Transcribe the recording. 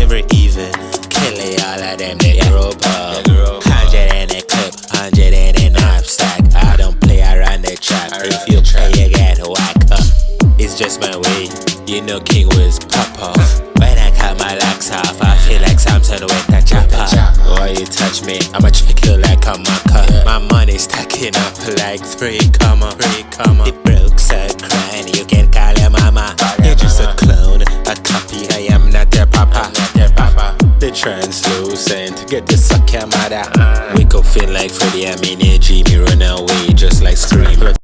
every even. Killing all of them, they grow up. 100 in a clip, 100 in a knapsack. I don't play around the trap. If you play, you get whack up. It's just my way, you know Kxng Whis pop off. When I cut my locks off, I feel like Samson with a chopper. Why you touch me, I'ma trick you like a marker. My money's stacking up like 3 comma. It broke so crying, you can call your mama. You're just a clone, a copy, I am not their papa. The translucent, get the suck your mother. We go feel like Freddie, I mean, Jimmy run away just like Scream.